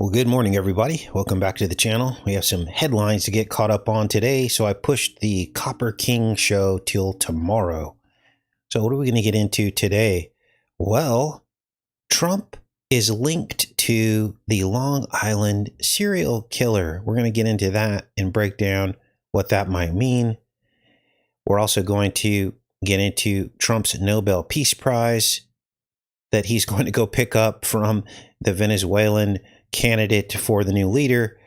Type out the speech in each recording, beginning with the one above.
Well, good morning, everybody. Welcome back to the channel. We have some headlines to get caught up on today, so I pushed the Copper King show till tomorrow. So what are we going to get into today? Well, Trump is linked to the Long Island serial killer. We're going to get into that and break down what that might mean. We're also going to get into Trump's Nobel Peace Prize that he's going to go pick up from the Venezuelan candidate for the new leader.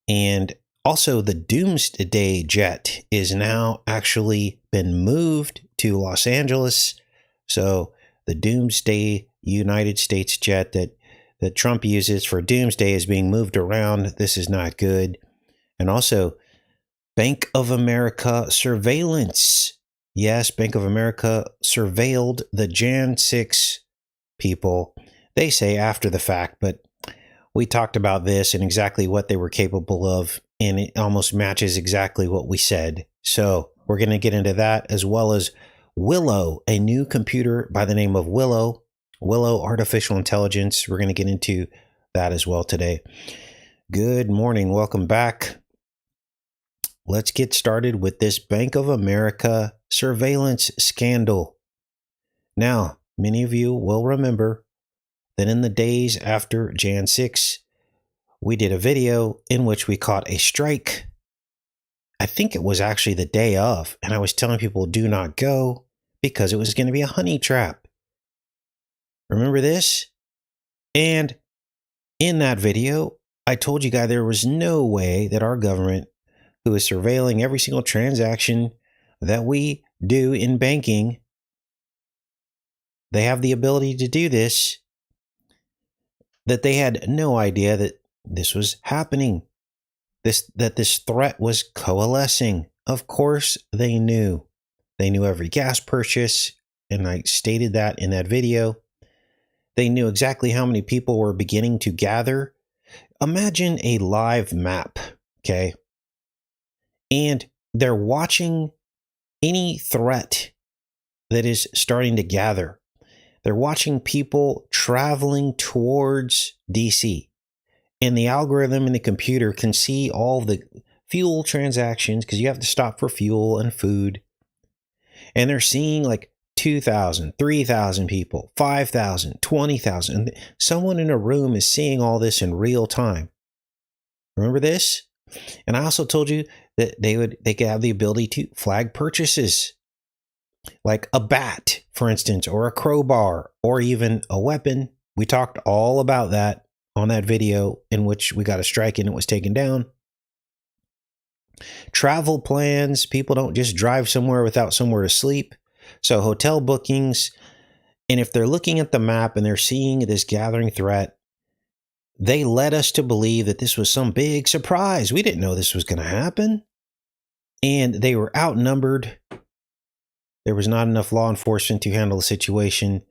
And also the Doomsday jet is now actually been moved to Los Angeles. So the Doomsday United States jet that Trump uses for Doomsday is being moved around. This is not good. And also Bank of America surveillance. Yes, Bank of America surveilled the Jan 6 people. They say after the fact, but we talked about this and exactly what they were capable of, and it almost matches exactly what we said. So we're going to get into that, as well as Willow, a new computer by the name of Willow Artificial Intelligence. We're going to get into that as well today. Good morning. Welcome back. Let's get started with this Bank of America surveillance scandal. Now, many of you will remember that in the days after Jan 6, we did a video in which we caught a strike. I think it was actually the day of, and I was telling people do not go because it was going to be a honey trap. Remember this? And in that video, I told you guys there was no way that our government, who is surveilling every single transaction that we do in banking, they have the ability to do this, that they had no idea that this was happening, that this threat was coalescing. Of course, they knew. They knew every gas purchase, and I stated that in that video. They knew exactly how many people were beginning to gather. Imagine a live map, okay? And they're watching any threat that is starting to gather. They're watching people traveling towards DC, and the algorithm in the computer can see all the fuel transactions because you have to stop for fuel and food. And they're seeing like 2,000, 3,000 people, 5,000, 20,000. And someone in a room is seeing all this in real time. Remember this? And I also told you that they could have the ability to flag purchases, like a bat, for instance, or a crowbar, or even a weapon. We talked all about that on that video in which we got a strike and it was taken down. Travel plans. People don't just drive somewhere without somewhere to sleep. So hotel bookings. And if they're looking at the map and they're seeing this gathering threat, they led us to believe that this was some big surprise. We didn't know this was going to happen. And they were outnumbered. There was not enough law enforcement to handle the situation.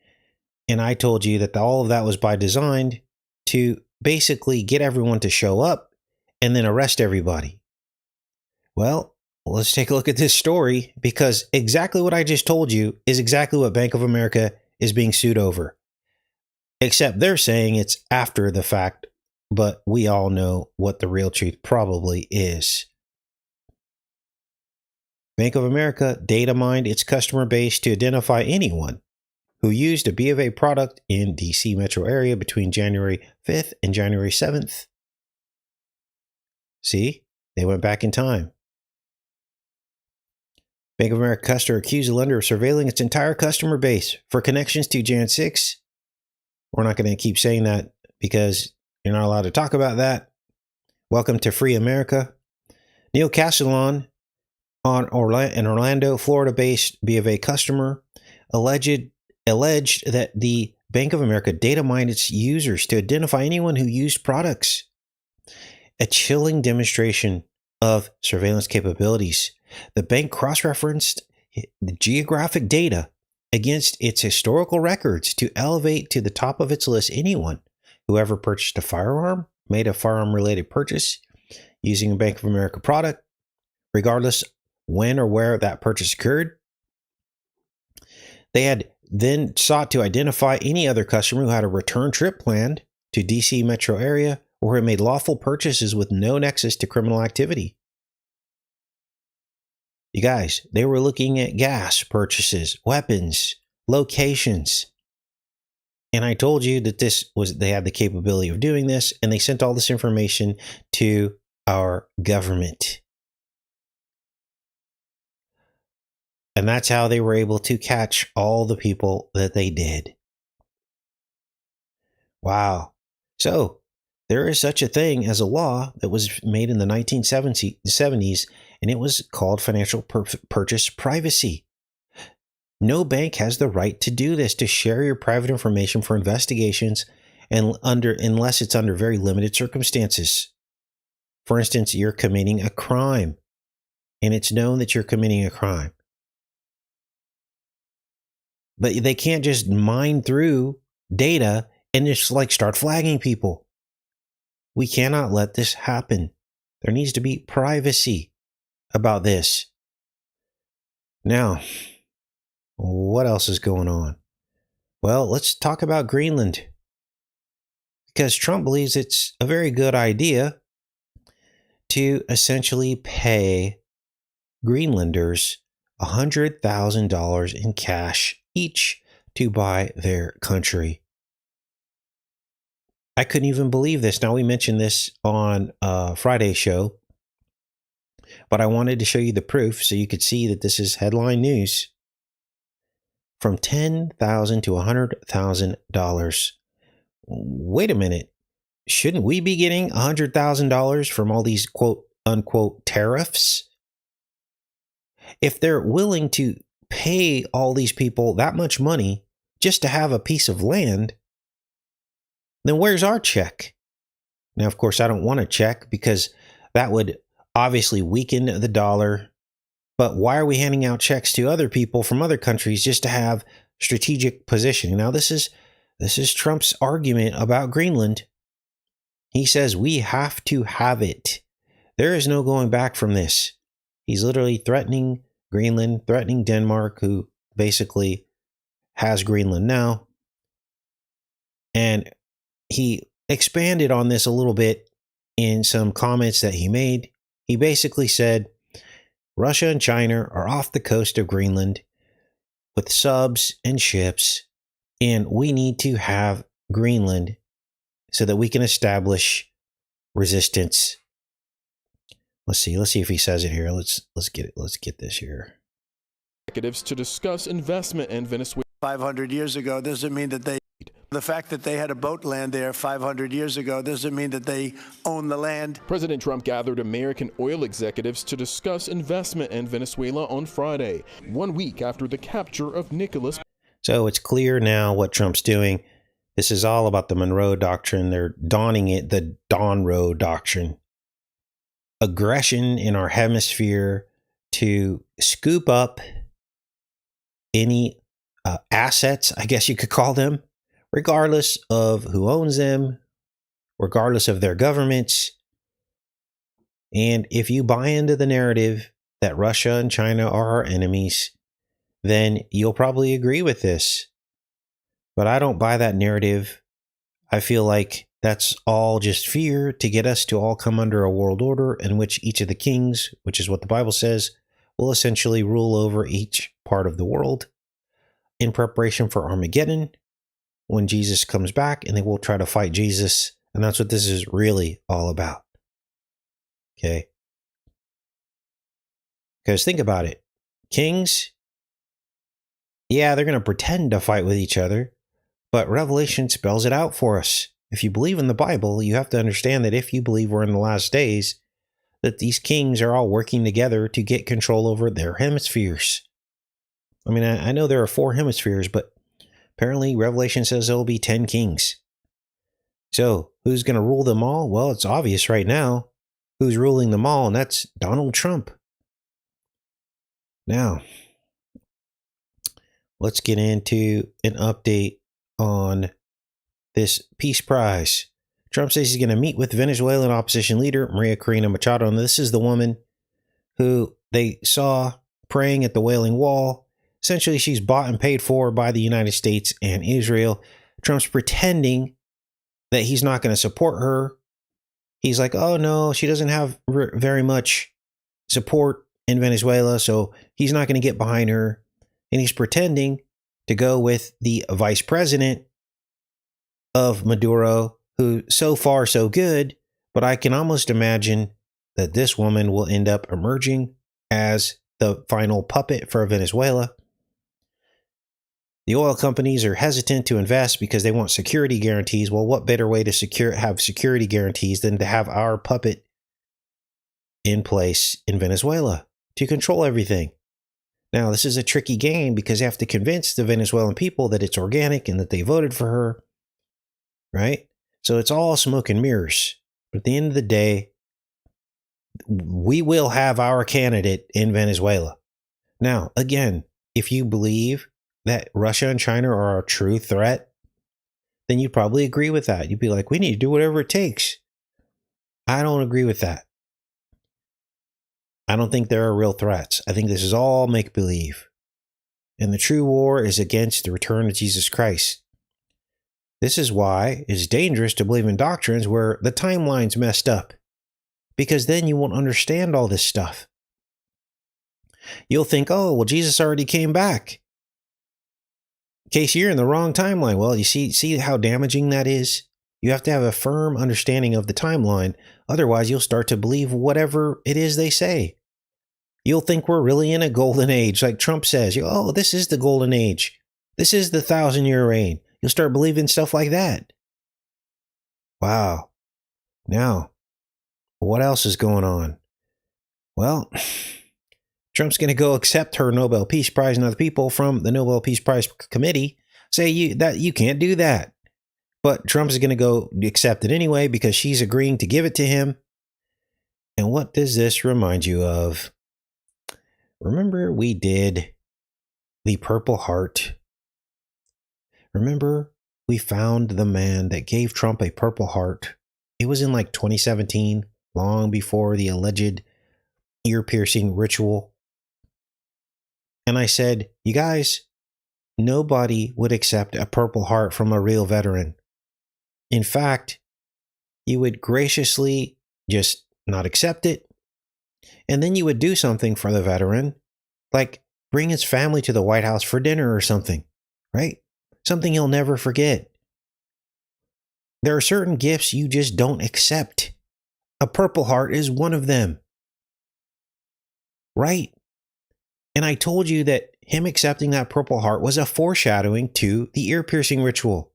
And I told you that all of that was by design to basically get everyone to show up and then arrest everybody. Well, let's take a look at this story, because exactly what I just told you is exactly what Bank of America is being sued over. Except they're saying it's after the fact, but we all know what the real truth probably is. Bank of America data mined its customer base to identify anyone who used a BofA product in DC metro area between January 5th and January 7th. See, they went back in time. Bank of America customer accused the lender of surveilling its entire customer base for connections to Jan 6. We're not going to keep saying that because you're not allowed to talk about that. Welcome to Free America. Neil Castellan, an Orlando, Florida-based BofA customer, alleged that the Bank of America data mined its users to identify anyone who used products. A chilling demonstration of surveillance capabilities. The bank cross-referenced the geographic data against its historical records to elevate to the top of its list anyone who ever purchased a firearm, made a firearm-related purchase using a Bank of America product, regardless when or where that purchase occurred. They had then sought to identify any other customer who had a return trip planned to DC metro area or who made lawful purchases with no nexus to criminal activity. You guys, they were looking at gas purchases, weapons, locations. And I told you that they had the capability of doing this, and they sent all this information to our government. And that's how they were able to catch all the people that they did. Wow. So there is such a thing as a law that was made in the 1970s, and it was called financial purchase privacy. No bank has the right to do this, to share your private information for investigations, and unless it's under very limited circumstances. For instance, you're committing a crime, and it's known that you're committing a crime. But they can't just mine through data and just start flagging people. We cannot let this happen. There needs to be privacy about this. Now, what else is going on? Well, let's talk about Greenland. Because Trump believes it's a very good idea to essentially pay Greenlanders $100,000 in cash each to buy their country. I couldn't even believe this. Now, we mentioned this on Friday's show, but I wanted to show you the proof so you could see that this is headline news. From $10,000 to $100,000. Wait a minute. Shouldn't we be getting $100,000 from all these quote unquote tariffs? If they're willing to pay all these people that much money just to have a piece of land, then where's our check? Now, of course, I don't want a check because that would obviously weaken the dollar. But why are we handing out checks to other people from other countries just to have strategic positioning? Now, this is Trump's argument about Greenland. He says we have to have it. There is no going back from this. He's literally threatening Greenland, threatening Denmark, who basically has Greenland now. And he expanded on this a little bit in some comments that he made. He basically said, Russia and China are off the coast of Greenland with subs and ships, and we need to have Greenland so that we can establish resistance. Let's see if he says it here. Let's get this here. Executives to discuss investment in Venezuela. 500 years ago doesn't mean that the fact that they had a boat land there 500 years ago doesn't mean that they own the land. President Trump gathered American oil executives to discuss investment in Venezuela on Friday, 1 week after the capture of Nicholas. So it's clear now what Trump's doing. This is all about the Monroe Doctrine. They're donning it, the Donroe Doctrine. Aggression in our hemisphere to scoop up any assets, I guess you could call them, regardless of who owns them, regardless of their governments. And if you buy into the narrative that Russia and China are our enemies, then you'll probably agree with this. But I don't buy that narrative. I feel like that's all just fear to get us to all come under a world order in which each of the kings, which is what the Bible says, will essentially rule over each part of the world in preparation for Armageddon, when Jesus comes back, and they will try to fight Jesus. And that's what this is really all about. Okay? Because think about it. Kings, yeah, they're going to pretend to fight with each other, but Revelation spells it out for us. If you believe in the Bible, you have to understand that if you believe we're in the last days, that these kings are all working together to get control over their hemispheres. I mean, I know there are 4 hemispheres, but apparently Revelation says there will be 10 kings. So who's going to rule them all? Well, it's obvious right now who's ruling them all, and that's Donald Trump. Now, let's get into an update on this Peace Prize. Trump says he's going to meet with Venezuelan opposition leader Maria Corina Machado. And this is the woman who they saw praying at the Wailing Wall. Essentially, she's bought and paid for by the United States and Israel. Trump's pretending that he's not going to support her he's like, oh no, she doesn't have very much support in Venezuela, so he's not going to get behind her. And he's pretending to go with the vice president of Maduro, who so far so good, but I can almost imagine that this woman will end up emerging as the final puppet for Venezuela. The oil companies are hesitant to invest because they want security guarantees. Well, what better way to have security guarantees than to have our puppet in place in Venezuela to control everything? Now, this is a tricky game because you have to convince the Venezuelan people that it's organic and that they voted for her, right? So it's all smoke and mirrors. But at the end of the day, we will have our candidate in Venezuela. Now, again, if you believe that Russia and China are a true threat, then you'd probably agree with that. You'd be like, we need to do whatever it takes. I don't agree with that. I don't think there are real threats. I think this is all make-believe. And the true war is against the return of Jesus Christ. This is why it's dangerous to believe in doctrines where the timeline's messed up, because then you won't understand all this stuff. You'll think, oh, well, Jesus already came back. In case you're in the wrong timeline. Well, you see how damaging that is? You have to have a firm understanding of the timeline. Otherwise, you'll start to believe whatever it is they say. You'll think we're really in a golden age. Like Trump says, oh, this is the golden age. This is the 1,000-year reign. You'll start believing stuff like that. Wow. Now, what else is going on? Well, Trump's going to go accept her Nobel Peace Prize, and other people from the Nobel Peace Prize committee say you can't do that. But Trump's going to go accept it anyway because she's agreeing to give it to him. And what does this remind you of? Remember we did the Purple Heart. Remember we found the man that gave Trump a Purple Heart. It was in like 2017, long before the alleged ear-piercing ritual. And I said, you guys, nobody would accept a Purple Heart from a real veteran. In fact, you would graciously just not accept it. And then you would do something for the veteran, like bring his family to the White House for dinner or something, right? Something he'll never forget. There are certain gifts you just don't accept. A Purple Heart is one of them. Right? And I told you that him accepting that Purple Heart was a foreshadowing to the ear-piercing ritual.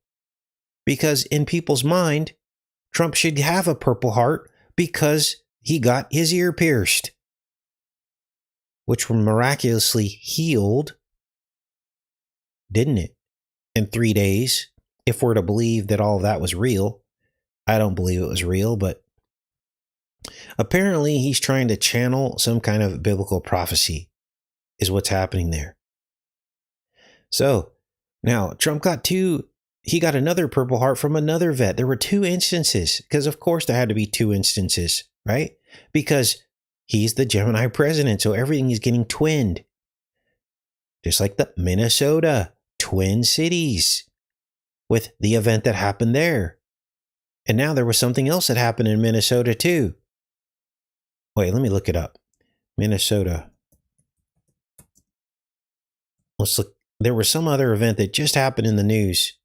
Because in people's mind, Trump should have a Purple Heart because he got his ear pierced, which were miraculously healed, didn't it? In 3 days, if we're to believe that all of that was real. I don't believe it was real, but apparently he's trying to channel some kind of biblical prophecy is what's happening there. So now Trump he got another Purple Heart from another vet. There were 2 instances because of course there had to be 2 instances, right? Because he's the Gemini president. So everything is getting twinned. Just like the Minnesota Twin Cities with the event that happened there. And now there was something else that happened in Minnesota too. Wait, let me look it up. Minnesota. Let's look. There was some other event that just happened in the news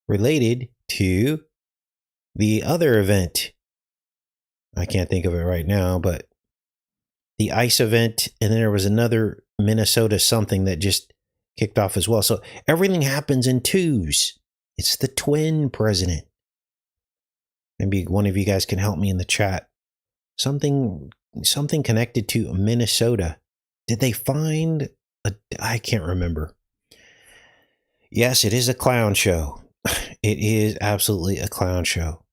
related to the other event. I can't think of it right now, but the ICE event, and then there was another Minnesota something that just kicked off as well. So everything happens in twos. It's the twin president. Maybe one of you guys can help me in the chat. Something connected to Minnesota. Did they find I can't remember. Yes, it is a clown show. It is absolutely a clown show.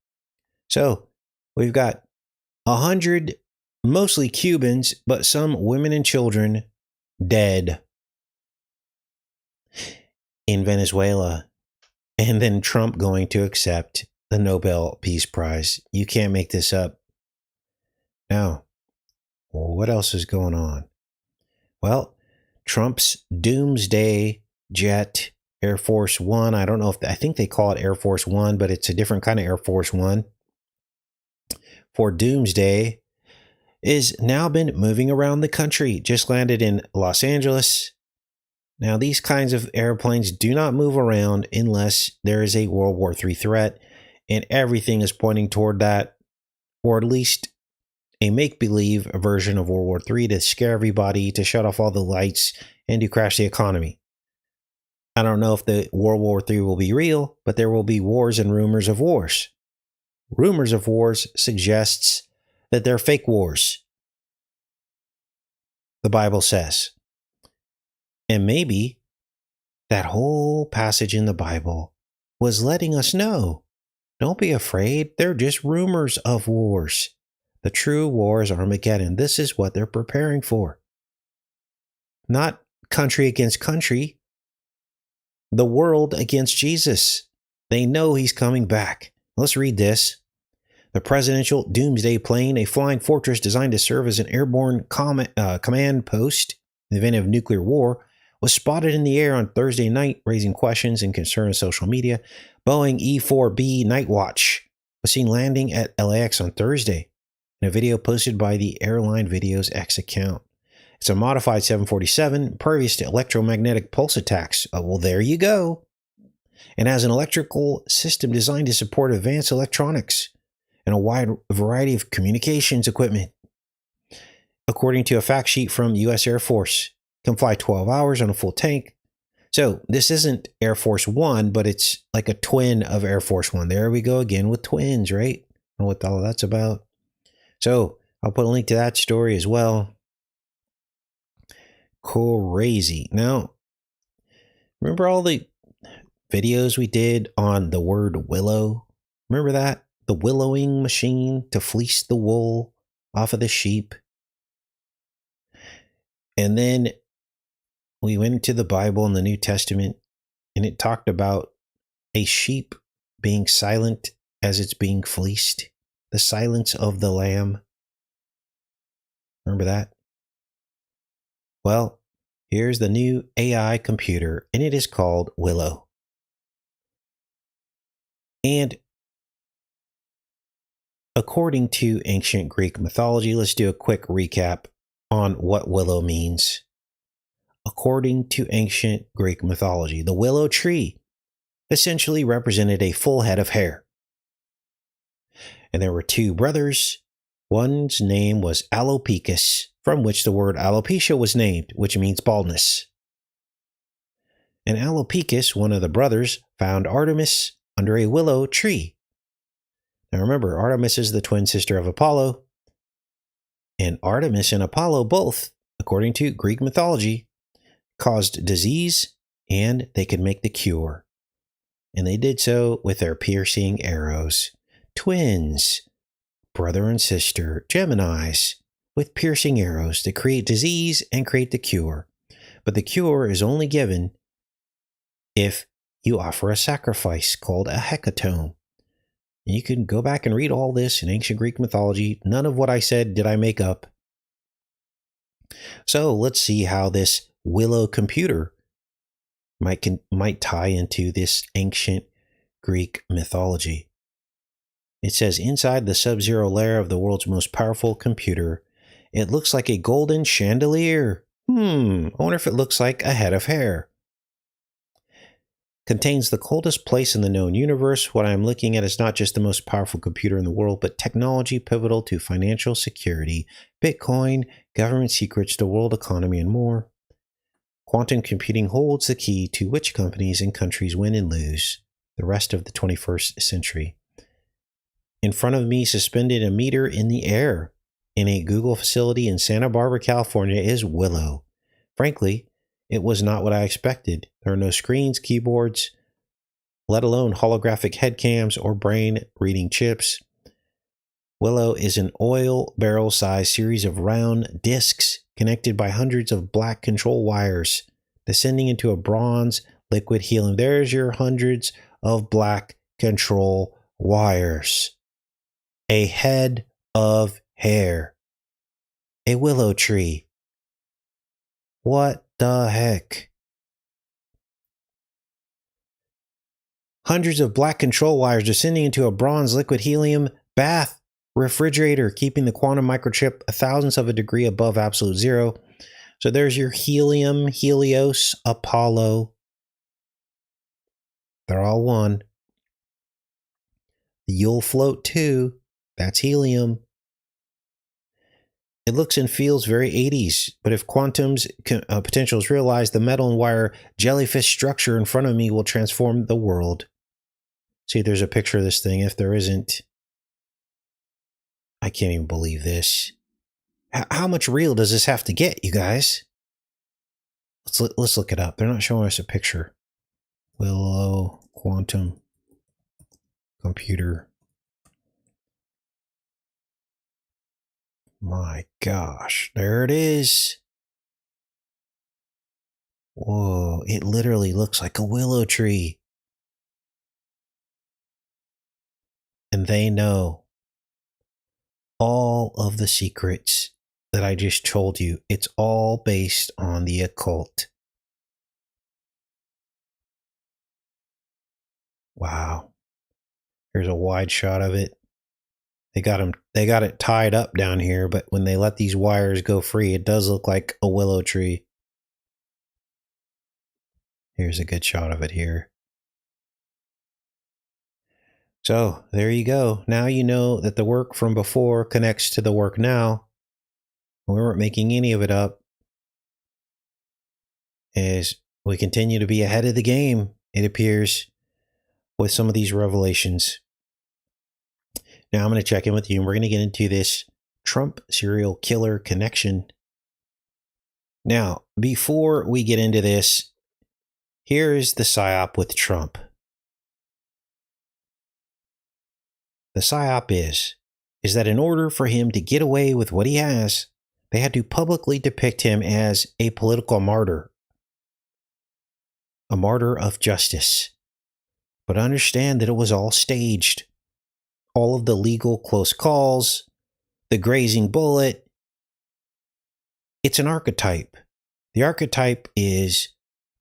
So we've got 100, mostly Cubans, but some women and children dead in Venezuela. And then Trump going to accept the Nobel Peace Prize. You can't make this up. Now, what else is going on? Well, Trump's Doomsday jet, Air Force One. I don't know I think they call it Air Force One, but it's a different kind of Air Force One. for Doomsday is now been moving around the country. Just landed in Los Angeles. Now, these kinds of airplanes do not move around unless there is a World War III threat, and everything is pointing toward that, or at least a make-believe version of World War III to scare everybody, to shut off all the lights, and to crash the economy. I don't know if the World War III will be real, but there will be wars and rumors of wars. Rumors of wars suggests that they're fake wars, the Bible says. And maybe that whole passage in the Bible was letting us know, don't be afraid, they're just rumors of wars. The true war is Armageddon. This is what they're preparing for. Not country against country, the world against Jesus. They know he's coming back. Let's read this. The presidential Doomsday plane, a flying fortress designed to serve as an airborne command post in the event of nuclear war, was spotted in the air on Thursday night, raising questions and concern on social media. Boeing E-4B Night Watch was seen landing at LAX on Thursday in a video posted by the airline video's X account. It's a modified 747, impervious to electromagnetic pulse attacks. Oh, well, there you go. And has an electrical system designed to support advanced electronics and a wide variety of communications equipment. According to a fact sheet from U.S. Air Force, can fly 12 hours on a full tank. So this isn't Air Force One, but it's like a twin of Air Force One. There we go again with twins, right? I don't know what all that's about. So I'll put a link to that story as well. Crazy. Now, remember all the videos we did on the word willow? Remember that? The willowing machine to fleece the wool off of the sheep. And then we went into the Bible in the New Testament, and it talked about a sheep being silent as it's being fleeced. The silence of the lamb. Remember that? Well, here's the new AI computer, and it is called Willow. And according to ancient Greek mythology, let's do a quick recap on what willow means. According to ancient Greek mythology, the willow tree essentially represented a full head of hair. And there were two brothers. One's name was Alopecia, from which the word alopecia was named, which means baldness. And Alopecia, one of the brothers, found Artemis under a willow tree. Now remember, Artemis is the twin sister of Apollo. And Artemis and Apollo both, according to Greek mythology, caused disease, and they could make the cure. And they did so with their piercing arrows. Twins, brother and sister, Geminis, with piercing arrows to create disease and create the cure. But the cure is only given if you offer a sacrifice called a hecatomb. And you can go back and read all this in ancient Greek mythology. None of what I said did I make up. So let's see how this willow computer might tie into this ancient Greek mythology. It says, inside the sub-zero layer of the world's most powerful computer, it looks like a golden chandelier. I wonder if it looks like a head of hair. Contains the coldest place in the known universe. What I'm looking at is not just the most powerful computer in the world, but technology pivotal to financial security, Bitcoin, government secrets, the world economy, and more. Quantum computing holds the key to which companies and countries win and lose the rest of the 21st century. In front of me, suspended a meter in the air in a Google facility in Santa Barbara, California, is Willow. Frankly, it was not what I expected. There are no screens, keyboards, let alone holographic head cams or brain reading chips. Willow is an oil barrel-sized series of round discs connected by hundreds of black control wires, descending into a bronze liquid helium. There's your hundreds of black control wires. A head of hair. A willow tree. What the heck? Hundreds of black control wires descending into a bronze liquid helium bath refrigerator, keeping the quantum microchip a thousandth of a degree above absolute zero. So there's your helium, Helios, Apollo. They're all one. You'll float too. That's helium. It looks and feels very 80s, but if quantum's potential is realized, the metal and wire jellyfish structure in front of me will transform the world. See, there's a picture of this thing. If there isn't, I can't even believe this. How much real does this have to get, you guys? Let's look it up. They're not showing us a picture. Willow quantum computer. My gosh, there it is. Whoa, it literally looks like a willow tree. And they know all of the secrets that I just told you. It's all based on the occult. Wow. Here's a wide shot of it. They got it tied up down here, but when they let these wires go free, it does look like a willow tree. Here's a good shot of it here. So there you go. Now you know that the work from before connects to the work now. We weren't making any of it up. As we continue to be ahead of the game, it appears, with some of these revelations. Now I'm going to check in with you, and we're going to get into this Trump serial killer connection. Now, before we get into this, here's the psyop with Trump. The psyop is that in order for him to get away with what he has, they had to publicly depict him as a political martyr. A martyr of justice. But understand that it was all staged. All of the legal close calls, the grazing bullet. It's an archetype. The archetype is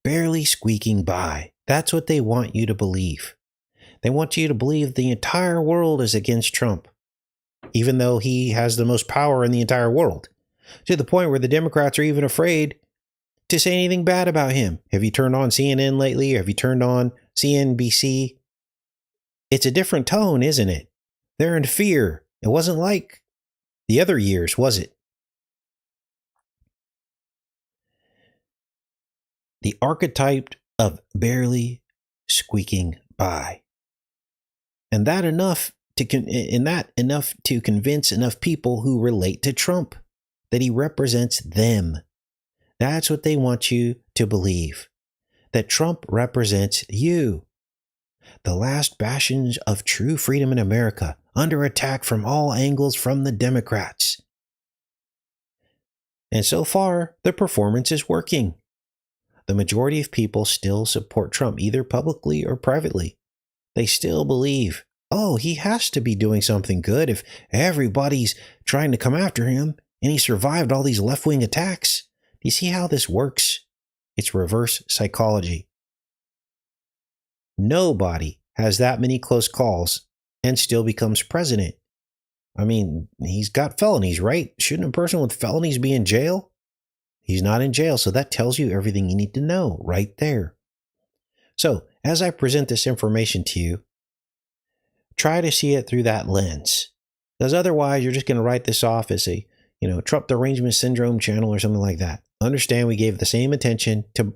barely squeaking by. That's what they want you to believe. They want you to believe the entire world is against Trump, even though he has the most power in the entire world, to the point where the Democrats are even afraid to say anything bad about him. Have you turned on CNN lately? Have you turned on CNBC? It's a different tone, isn't it? They're in fear. It wasn't like the other years, was it? The archetype of barely squeaking by. And that enough to convince enough people who relate to Trump that he represents them. That's what they want you to believe. That Trump represents you. The last bastions of true freedom in America, under attack from all angles from the Democrats. And so far, the performance is working. The majority of people still support Trump, either publicly or privately. They still believe, oh, he has to be doing something good if everybody's trying to come after him and he survived all these left-wing attacks. Do you see how this works? It's reverse psychology. Nobody has that many close calls and still becomes president. I mean, he's got felonies, right? Shouldn't a person with felonies be in jail? He's not in jail, so that tells you everything you need to know right there. So, as I present this information to you, try to see it through that lens. Because otherwise, you're just going to write this off as a, Trump derangement syndrome channel or something like that. Understand we gave the same attention to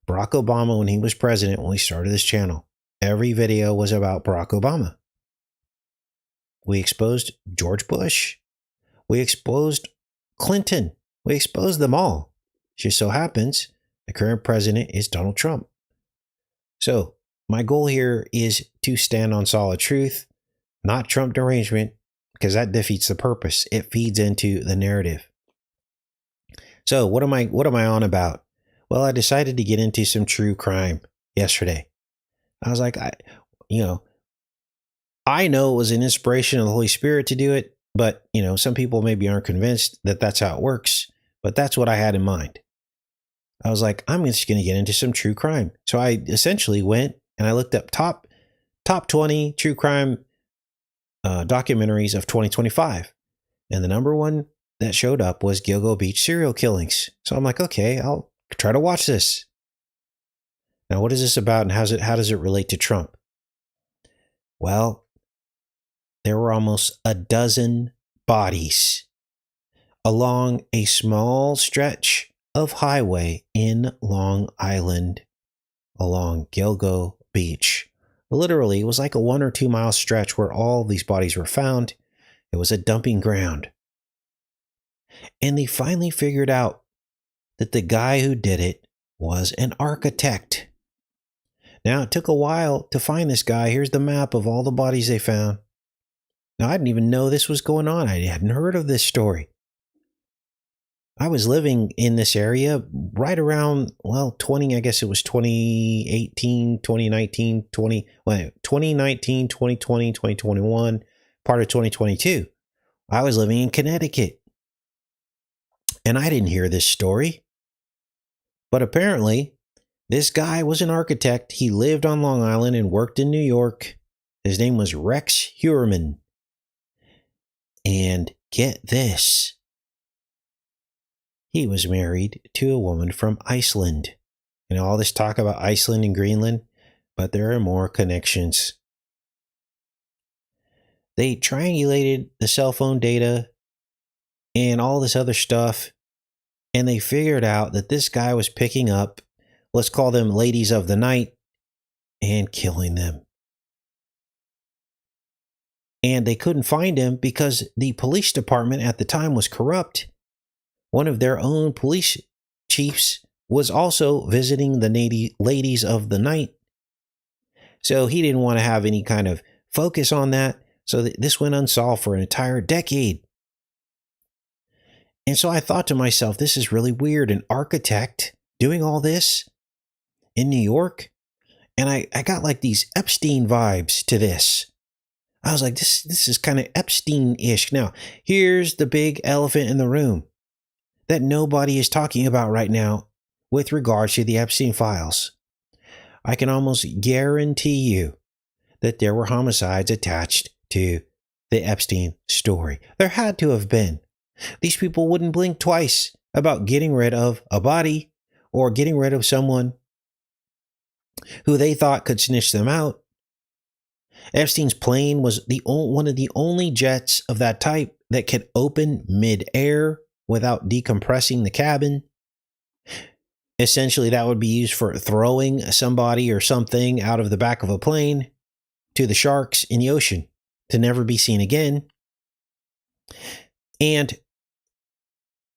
Barack Obama when he was president when we started this channel. Every video was about Barack Obama. We exposed George Bush. We exposed Clinton. We exposed them all. It just so happens the current president is Donald Trump. So my goal here is to stand on solid truth, not Trump derangement, because that defeats the purpose. It feeds into the narrative. So what am I on about? Well, I decided to get into some true crime yesterday. I was like, I know it was an inspiration of the Holy Spirit to do it, but some people maybe aren't convinced that that's how it works, but that's what I had in mind. I was like, I'm just going to get into some true crime. So I essentially went and I looked up top 20 true crime documentaries of 2025. And the number one that showed up was Gilgo Beach serial killings. So I'm like, okay, I'll try to watch this. Now, what is this about, and how does it relate to Trump? Well, there were almost a dozen bodies along a small stretch of highway in Long Island along Gilgo Beach. Literally, it was like a 1 or 2 mile stretch where all these bodies were found. It was a dumping ground. And they finally figured out that the guy who did it was an architect. Now, it took a while to find this guy. Here's the map of all the bodies they found. Now, I didn't even know this was going on. I hadn't heard of this story. I was living in this area right around, 20, I guess it was 2018, 2019, 2019, 2020, 2021, part of 2022. I was living in Connecticut. And I didn't hear this story. But apparently, this guy was an architect. He lived on Long Island and worked in New York. His name was Rex Heuermann. And get this. He was married to a woman from Iceland. You know, all this talk about Iceland and Greenland, but there are more connections. They triangulated the cell phone data and all this other stuff, and they figured out that this guy was picking up, let's call them ladies of the night, and killing them. And they couldn't find him because the police department at the time was corrupt. One of their own police chiefs was also visiting the ladies of the night. So he didn't want to have any kind of focus on that. So this went unsolved for an entire decade. And so I thought to myself, this is really weird. An architect doing all this in New York. And I got like these Epstein vibes to this. I was like, this is kind of Epstein-ish. Now, here's the big elephant in the room that nobody is talking about right now with regards to the Epstein files. I can almost guarantee you that there were homicides attached to the Epstein story. There had to have been. These people wouldn't blink twice about getting rid of a body or getting rid of someone who they thought could snitch them out. Epstein's plane was one of the only jets of that type that could open mid-air without decompressing the cabin. Essentially, that would be used for throwing somebody or something out of the back of a plane to the sharks in the ocean to never be seen again. And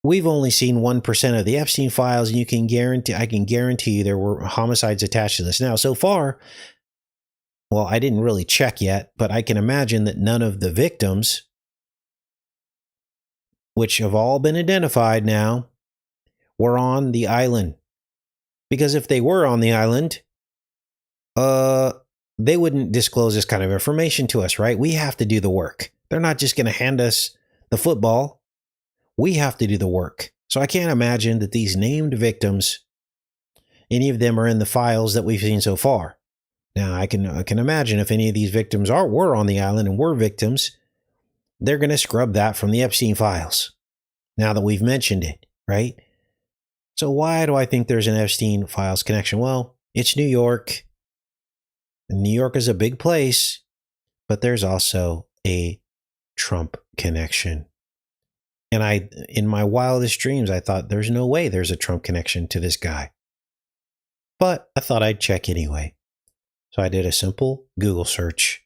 we've only seen 1% of the Epstein files, and I can guarantee you there were homicides attached to this. Now, so far, well, I didn't really check yet, but I can imagine that none of the victims, which have all been identified now, were on the island. Because if they were on the island, they wouldn't disclose this kind of information to us, right? We have to do the work. They're not just going to hand us the football. We have to do the work. So I can't imagine that these named victims, any of them are in the files that we've seen so far. Now, I can imagine if any of these victims were on the island and were victims, they're going to scrub that from the Epstein files, now that we've mentioned it, right? So why do I think there's an Epstein files connection? Well, it's New York. And New York is a big place, but there's also a Trump connection. And in my wildest dreams, I thought there's no way there's a Trump connection to this guy. But I thought I'd check anyway. So I did a simple Google search,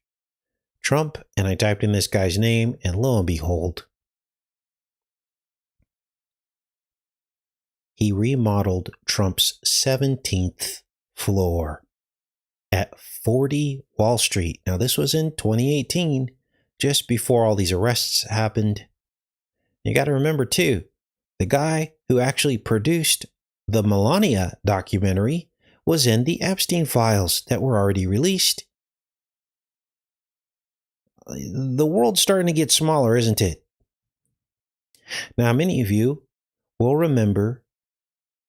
Trump, and I typed in this guy's name, and lo and behold, he remodeled Trump's 17th floor at 40 Wall Street. Now, this was in 2018, just before all these arrests happened. You got to remember, too, the guy who actually produced the Melania documentary was in the Epstein files that were already released. The world's starting to get smaller, isn't it? Now, many of you will remember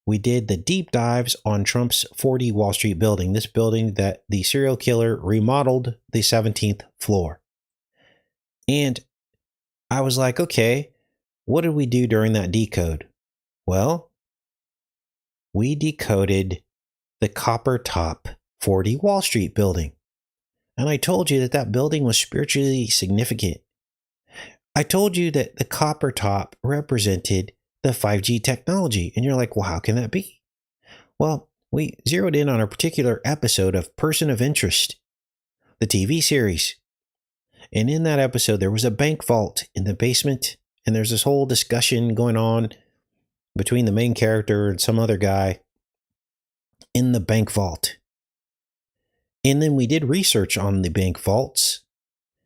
we did the deep dives on Trump's 40 Wall Street building, this building that the serial killer remodeled the 17th floor. And I was like, okay, what did we do during that decode? Well, we decoded the copper top 40 Wall Street building. And I told you that that building was spiritually significant. I told you that the copper top represented the 5G technology. And you're like, well, how can that be? Well, we zeroed in on a particular episode of Person of Interest, the TV series. And in that episode, there was a bank vault in the basement. And there's this whole discussion going on between the main character and some other guy in the bank vault. And then we did research on the bank vaults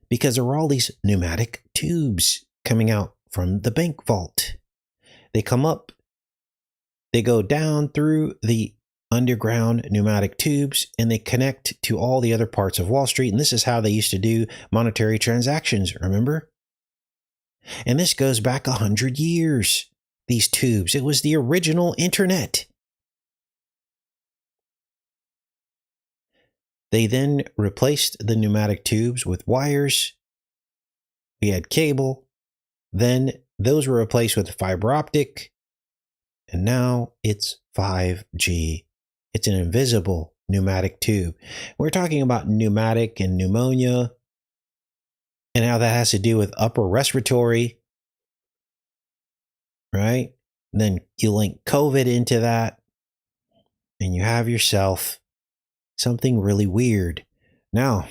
because there were all these pneumatic tubes coming out from the bank vault. They come up, they go down through the underground pneumatic tubes, and they connect to all the other parts of Wall Street. And this is how they used to do monetary transactions, remember? And this goes back 100 years, these tubes. It was the original internet. They then replaced the pneumatic tubes with wires. We had cable. Then those were replaced with fiber optic. And now it's 5G. It's an invisible pneumatic tube. We're talking about pneumatic and pneumonia and how that has to do with upper respiratory, right? And then you link COVID into that, and you have yourself something really weird. Now,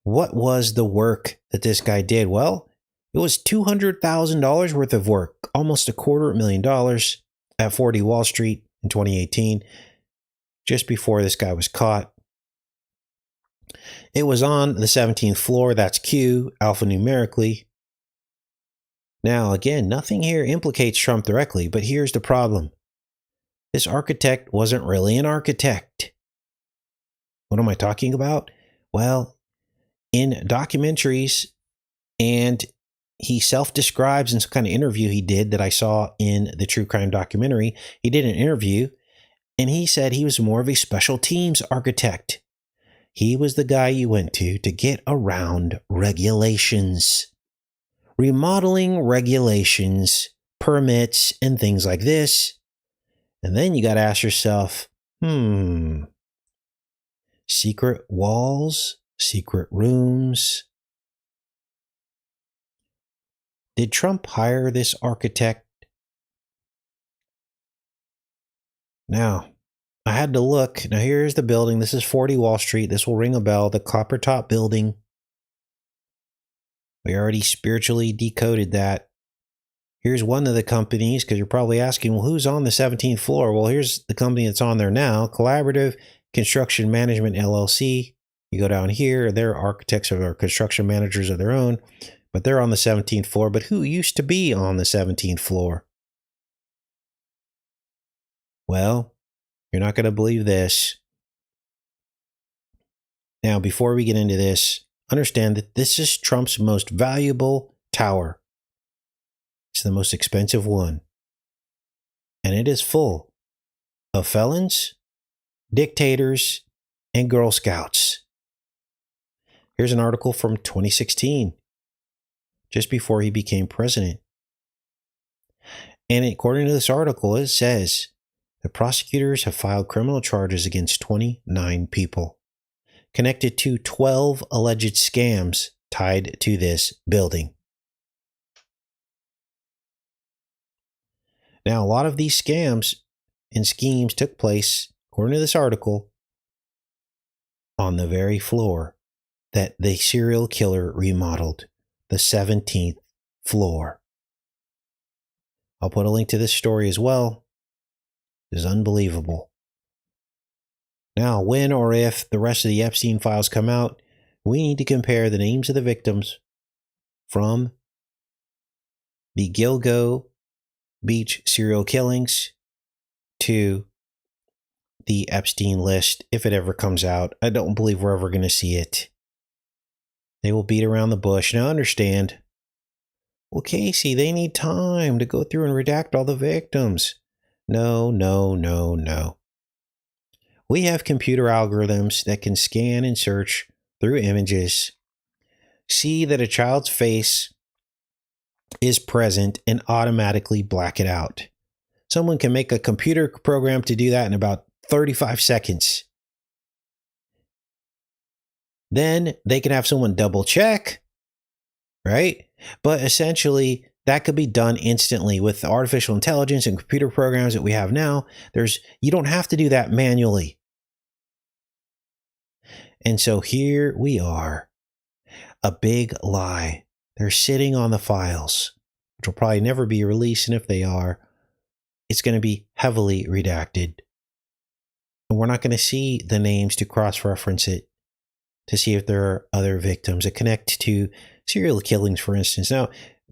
what was the work that this guy did? Well, it was $200,000 worth of work, almost $250,000 at 40 Wall Street in 2018, just before this guy was caught. It was on the 17th floor. That's Q, alphanumerically. Now, again, nothing here implicates Trump directly, but here's the problem. This architect wasn't really an architect. What am I talking about? Well, in documentaries, and he self-describes in some kind of interview he did that I saw in the true crime documentary. He did an interview, and he said he was more of a special teams architect. He was the guy you went to get around regulations, remodeling regulations, permits, and things like this. And then you got to ask yourself, secret walls, secret rooms. Did Trump hire this architect? Now, I had to look. Now, here's the building. This is 40 Wall Street. This will ring a bell. The copper top building. We already spiritually decoded that. Here's one of the companies, because you're probably asking, well, who's on the 17th floor? Well, here's the company that's on there now, Collaborative Construction Management, LLC. You go down here, they're architects or construction managers of their own, but they're on the 17th floor. But who used to be on the 17th floor? Well, you're not going to believe this. Now, before we get into this, understand that this is Trump's most valuable tower. It's the most expensive one. And it is full of felons, dictators, and Girl Scouts. Here's an article from 2016, just before he became president. And according to this article, it says the prosecutors have filed criminal charges against 29 people connected to 12 alleged scams tied to this building. Now, a lot of these scams and schemes took place, according to this article, on the very floor that the serial killer remodeled, the 17th floor. I'll put a link to this story as well. It is unbelievable. Now, when or if the rest of the Epstein files come out, we need to compare the names of the victims from the Gilgo Beach serial killings to the Epstein list, if it ever comes out. I don't believe we're ever going to see it. They will beat around the bush. Now, understand, well, Casey, they need time to go through and redact all the victims. No. We have computer algorithms that can scan and search through images, see that a child's face is present and automatically black it out. Someone can make a computer program to do that in about 35 seconds. Then they can have someone double check, right? But essentially, that could be done instantly with artificial intelligence and computer programs that we have now. You don't have to do that manually. And so here we are, a big lie. They're sitting on the files, which will probably never be released. And if they are, it's going to be heavily redacted. And we're not going to see the names to cross-reference it to see if there are other victims that connect to serial killings, for instance. Now,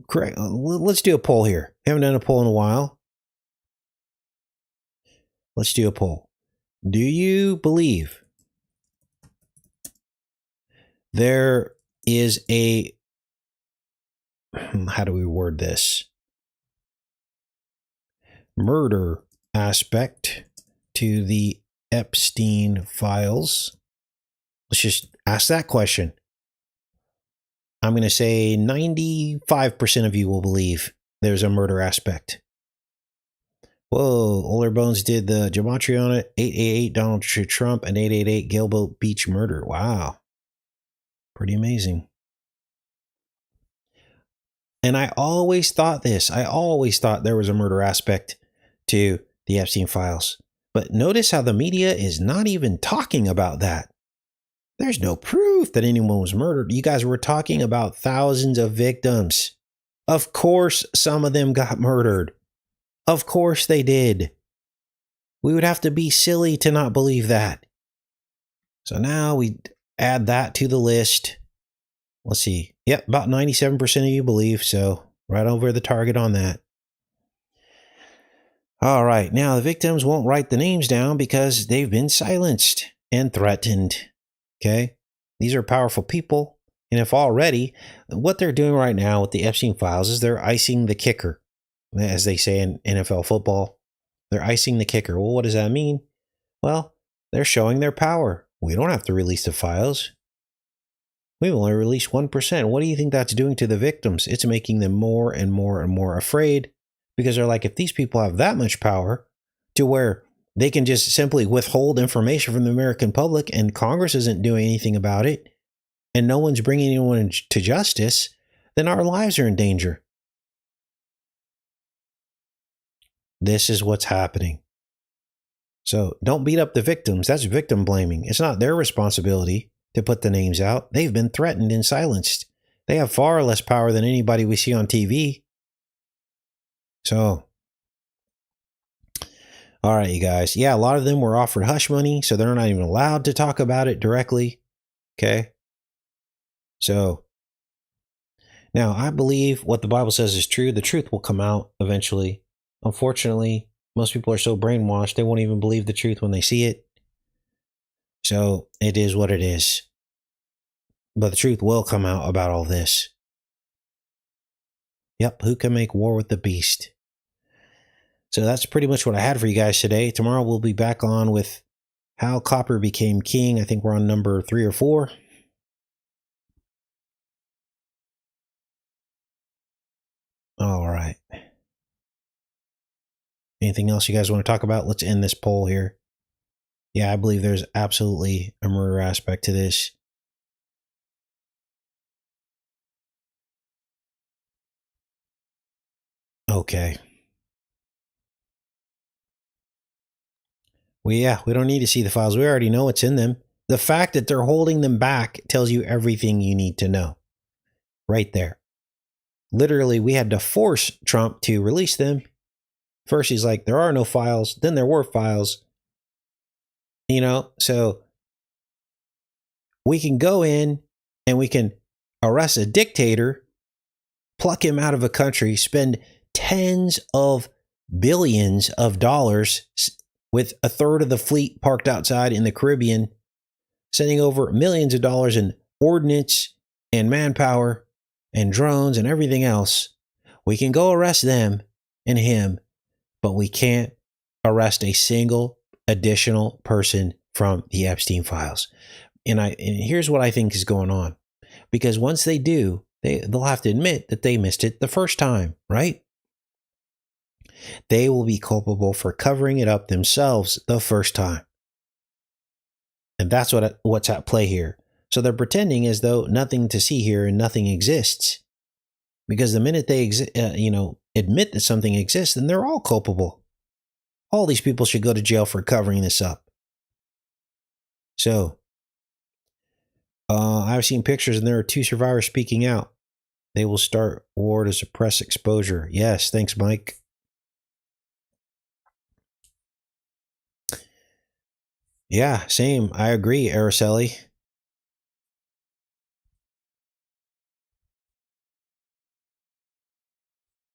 correct. Let's do a poll here. We haven't done a poll in a while. Let's do a poll. Do you believe there is a, how do we word this, murder aspect to the Epstein files? Let's just ask that question. I'm going to say 95% of you will believe there's a murder aspect. Whoa, Older Bones did the gematria on it. 888 Donald Trump and 888 Gilboa Beach murder. Wow. Pretty amazing. And I always thought this. I always thought there was a murder aspect to the Epstein files. But notice how the media is not even talking about that. There's no proof that anyone was murdered. You guys were talking about thousands of victims. Of course, some of them got murdered. Of course they did. We would have to be silly to not believe that. So now we add that to the list. Let's see. Yep, about 97% of you believe, so right over the target on that. All right, now the victims won't write the names down because they've been silenced and threatened. Okay? These are powerful people, and if already, what they're doing right now with the Epstein files is they're icing the kicker, as they say in NFL football. They're icing the kicker. Well, what does that mean? Well, they're showing their power. We don't have to release the files. We've only released 1%. What do you think that's doing to the victims? It's making them more and more and more afraid, because they're like, if these people have that much power to where they can just simply withhold information from the American public and Congress isn't doing anything about it and no one's bringing anyone to justice, then our lives are in danger. This is what's happening. So don't beat up the victims. That's victim blaming. It's not their responsibility to put the names out. They've been threatened and silenced. They have far less power than anybody we see on TV. So, all right, you guys. Yeah, a lot of them were offered hush money, so they're not even allowed to talk about it directly. Okay? So, now I believe what the Bible says is true. The truth will come out eventually. Unfortunately, most people are so brainwashed, they won't even believe the truth when they see it. So, it is what it is. But the truth will come out about all this. Yep, who can make war with the beast? So that's pretty much what I had for you guys today. Tomorrow we'll be back on with how copper became king. I think we're on number 3 or 4. All right. Anything else you guys want to talk about? Let's end this poll here. Yeah, I believe there's absolutely a murder aspect to this. Okay. We don't need to see the files. We already know what's in them. The fact that they're holding them back tells you everything you need to know. Right there. Literally, we had to force Trump to release them. First, he's like, there are no files. Then there were files. You know, so we can go in and we can arrest a dictator, pluck him out of a country, spend tens of billions of dollars with a third of the fleet parked outside in the Caribbean, sending over millions of dollars in ordnance and manpower and drones and everything else. We can go arrest them and him, but we can't arrest a single additional person from the Epstein files. And here's what I think is going on. Because once they do, they'll have to admit that they missed it the first time, right? They will be culpable for covering it up themselves the first time. And that's what's at play here. So they're pretending as though nothing to see here and nothing exists. Because the minute they admit that something exists, then they're all culpable. All these people should go to jail for covering this up. So, I've seen pictures and there are 2 survivors speaking out. They will start war to suppress exposure. Yes, thanks, Mike. Yeah, same. I agree, Araceli.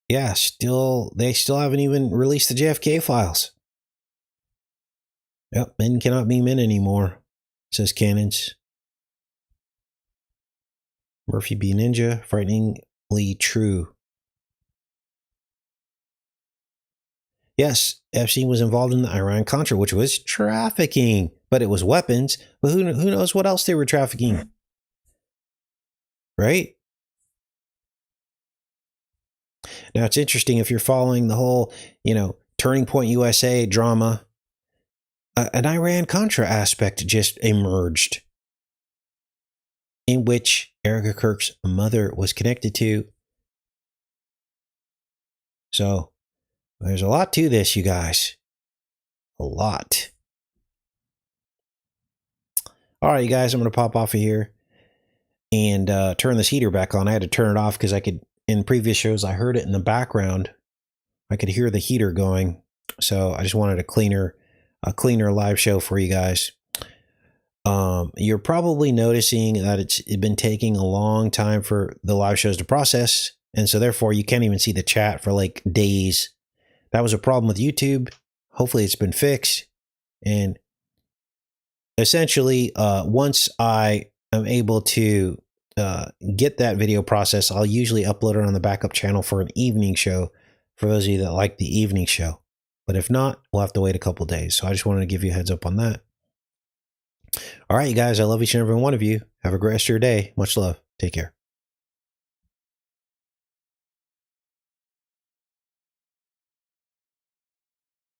Yeah, they still haven't even released the JFK files. Yep, men cannot be men anymore, says Cannons. Murphy B. Ninja, frighteningly true. Yes, Epstein was involved in the Iran-Contra, which was trafficking, but it was weapons. But who knows what else they were trafficking? Right? Now, it's interesting if you're following the whole, Turning Point USA drama, an Iran-Contra aspect just emerged in which Erica Kirk's mother was connected to. So, there's a lot to this, you guys. A lot. All right, you guys, I'm going to pop off of here and turn this heater back on. I had to turn it off because in previous shows, I heard it in the background. I could hear the heater going. So I just wanted a cleaner live show for you guys. You're probably noticing that it's been taking a long time for the live shows to process. And so therefore you can't even see the chat for like days. That was a problem with YouTube. Hopefully it's been fixed. And essentially, once I am able to get that video process, I'll usually upload it on the backup channel for an evening show for those of you that like the evening show. But if not, we'll have to wait a couple days. So I just wanted to give you a heads up on that. All right, you guys, I love each and every one of you. Have a great rest of your day. Much love. Take care.